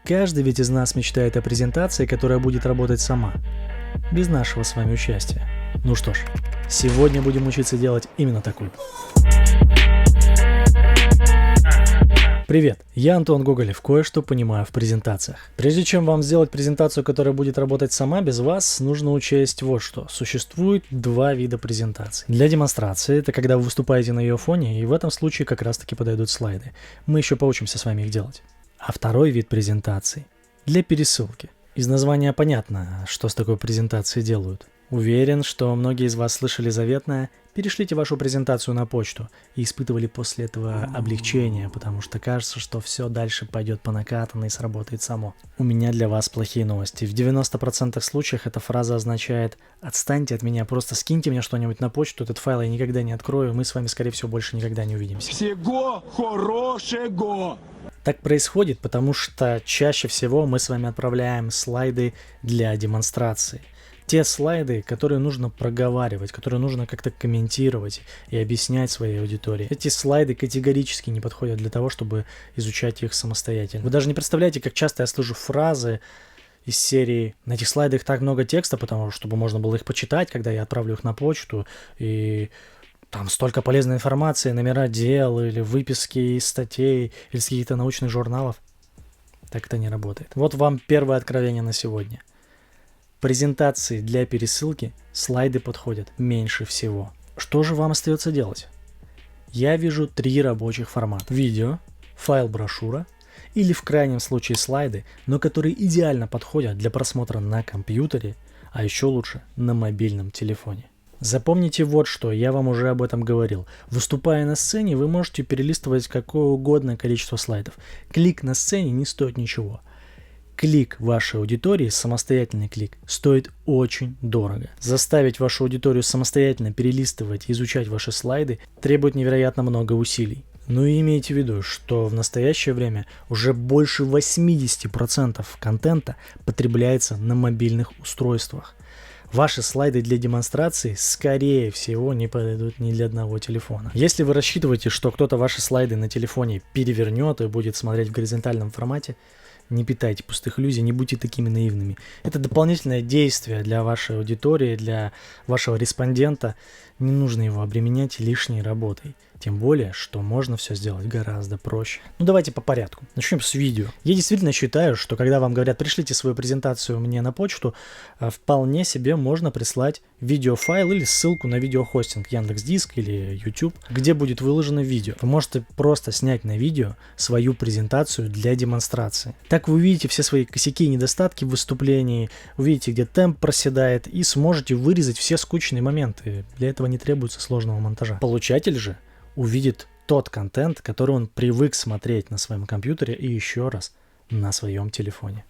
Каждый ведь из нас мечтает о презентации, которая будет работать сама, без нашего с вами участия. Ну что ж, сегодня будем учиться делать именно такую. Привет, я Антон Гоголев, кое-что понимаю в презентациях. Прежде чем вам сделать презентацию, которая будет работать сама без вас, нужно учесть вот что. Существует два вида презентаций. Для демонстрации, это когда вы выступаете на ее фоне, и в этом случае как раз таки подойдут слайды. Мы еще поучимся с вами их делать. А второй вид презентаций для пересылки. Из названия понятно, что с такой презентацией делают. Уверен, что многие из вас слышали заветное «перешлите вашу презентацию на почту» и испытывали после этого облегчение, потому что кажется, что все дальше пойдет по накатанной и сработает само. У меня для вас плохие новости. В 90% случаев эта фраза означает «отстаньте от меня, просто скиньте мне что-нибудь на почту, этот файл я никогда не открою, мы с вами, скорее всего, больше никогда не увидимся». Всего хорошего! Так происходит, потому что чаще всего мы с вами отправляем слайды для демонстрации. Те слайды, которые нужно проговаривать, которые нужно как-то комментировать и объяснять своей аудитории. Эти слайды категорически не подходят для того, чтобы изучать их самостоятельно. Вы даже не представляете, как часто я слышу фразы из серии «на этих слайдах так много текста, потому что чтобы можно было их почитать, когда я отправлю их на почту, и там столько полезной информации, номера дел или выписки из статей или из каких-то научных журналов». Так это не работает. Вот вам первое откровение на сегодня. Презентации для пересылки слайды подходят меньше всего. Что же вам остается делать? Я вижу три рабочих формата. Видео, файл-брошюра или в крайнем случае слайды, но которые идеально подходят для просмотра на компьютере, а еще лучше на мобильном телефоне. Запомните вот что, я вам уже об этом говорил. Выступая на сцене, вы можете перелистывать какое угодно количество слайдов. Клик на сцене не стоит ничего. Клик вашей аудитории, самостоятельный клик, стоит очень дорого. Заставить вашу аудиторию самостоятельно перелистывать и изучать ваши слайды требует невероятно много усилий. Но имейте в виду, что в настоящее время уже больше 80% контента потребляется на мобильных устройствах. Ваши слайды для демонстрации, скорее всего, не подойдут ни для одного телефона. Если вы рассчитываете, что кто-то ваши слайды на телефоне перевернет и будет смотреть в горизонтальном формате, не питайте пустых иллюзий, не будьте такими наивными. Это дополнительное действие для вашей аудитории, для вашего респондента. Не нужно его обременять лишней работой. Тем более, что можно все сделать гораздо проще. Ну давайте по порядку. Начнем с видео. Я действительно считаю, что когда вам говорят «пришлите свою презентацию мне на почту», вполне себе можно прислать видеофайл или ссылку на видеохостинг Яндекс.Диск или YouTube, где будет выложено видео. Вы можете просто снять на видео свою презентацию для демонстрации. Так вы увидите все свои косяки и недостатки в выступлении, увидите, где темп проседает, и сможете вырезать все скучные моменты. Для этого не требуется сложного монтажа. Получатель же увидит тот контент, который он привык смотреть на своем компьютере и еще раз на своем телефоне.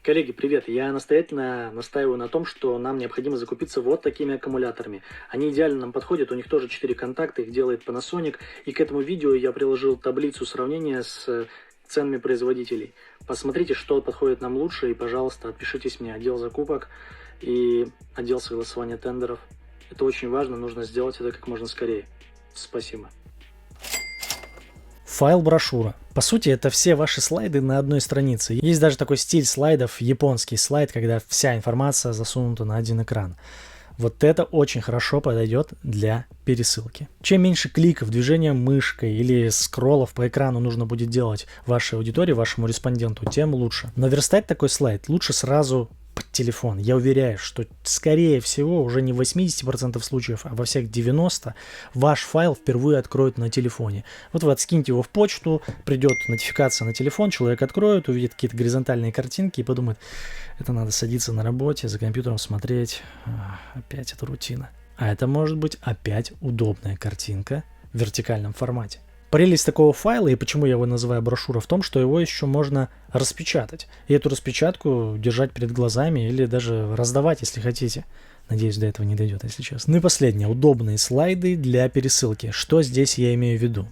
Коллеги, привет! Я настоятельно настаиваю на том, что нам необходимо закупиться вот такими аккумуляторами. Они идеально нам подходят, у них тоже 4 контакта, их делает Panasonic. И к этому видео я приложил таблицу сравнения с ценами производителей. Посмотрите, что подходит нам лучше, и, пожалуйста, отпишитесь мне, отдел закупок и отдел согласования тендеров. Это очень важно, нужно сделать это как можно скорее. Спасибо. Файл-брошюра. По сути, это все ваши слайды на одной странице. Есть даже такой стиль слайдов, японский слайд, когда вся информация засунута на один экран. Вот это очень хорошо подойдет для пересылки. Чем меньше кликов, движения мышкой или скроллов по экрану нужно будет делать вашей аудитории, вашему респонденту, тем лучше. Но верстать такой слайд лучше сразу под телефон. Я уверяю, что скорее всего уже не в 80% случаев, а во всех 90% ваш файл впервые откроют на телефоне. Вот вы откинете его в почту, придет нотификация на телефон, человек откроет, увидит какие-то горизонтальные картинки и подумает, это надо садиться на работе, за компьютером смотреть, опять это рутина. А это может быть опять удобная картинка в вертикальном формате. Прелесть такого файла, и почему я его называю брошюра, в том, что его еще можно распечатать. И эту распечатку держать перед глазами или даже раздавать, если хотите. Надеюсь, до этого не дойдет, если честно. Ну и последнее. Удобные слайды для пересылки. Что здесь я имею в виду?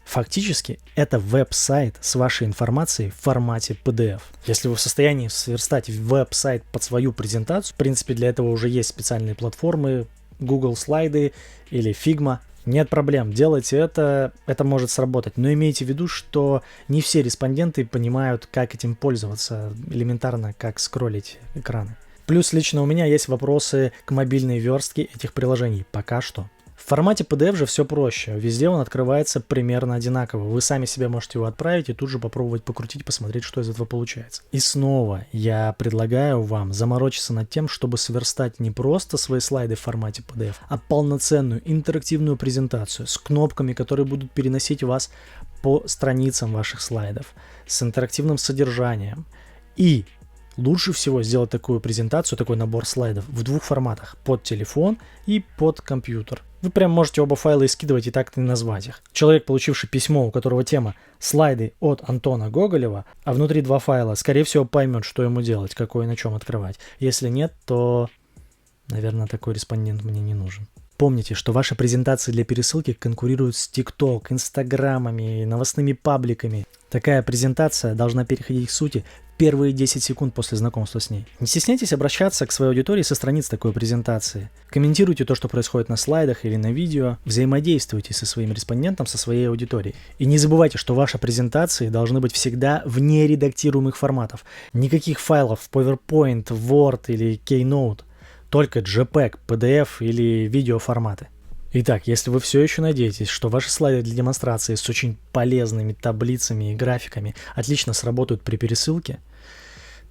Фактически, это веб-сайт с вашей информацией в формате PDF. Если вы в состоянии сверстать веб-сайт под свою презентацию, в принципе, для этого уже есть специальные платформы, Google слайды или Figma. Нет проблем, делайте это может сработать. Но имейте в виду, что не все респонденты понимают, как этим пользоваться, элементарно, как скроллить экраны. Плюс лично у меня есть вопросы к мобильной верстке этих приложений, пока что. В формате PDF же все проще, везде он открывается примерно одинаково. Вы сами себе можете его отправить и тут же попробовать покрутить, посмотреть, что из этого получается. И снова я предлагаю вам заморочиться над тем, чтобы сверстать не просто свои слайды в формате PDF, а полноценную интерактивную презентацию с кнопками, которые будут переносить вас по страницам ваших слайдов, с интерактивным содержанием. И лучше всего сделать такую презентацию, такой набор слайдов в двух форматах: под телефон и под компьютер. Вы прям можете оба файла скидывать и так и назвать их. Человек, получивший письмо, у которого тема «Слайды от Антона Гоголева», а внутри два файла, скорее всего поймет, что ему делать, какой и на чем открывать. Если нет, то, наверное, такой респондент мне не нужен. Помните, что ваши презентации для пересылки конкурируют с TikTok, Инстаграмами, новостными пабликами. Такая презентация должна переходить к сути в первые 10 секунд после знакомства с ней. Не стесняйтесь обращаться к своей аудитории со страниц такой презентации. Комментируйте то, что происходит на слайдах или на видео. Взаимодействуйте со своим респондентом, со своей аудиторией. И не забывайте, что ваши презентации должны быть всегда вне редактируемых форматов. Никаких файлов PowerPoint, Word или Keynote. Только JPEG, PDF или видеоформаты. Итак, если вы все еще надеетесь, что ваши слайды для демонстрации с очень полезными таблицами и графиками отлично сработают при пересылке,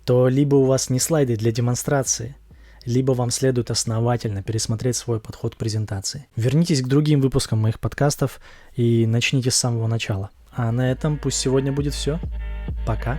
то либо у вас не слайды для демонстрации, либо вам следует основательно пересмотреть свой подход к презентации. Вернитесь к другим выпускам моих подкастов и начните с самого начала. А на этом пусть сегодня будет все. Пока.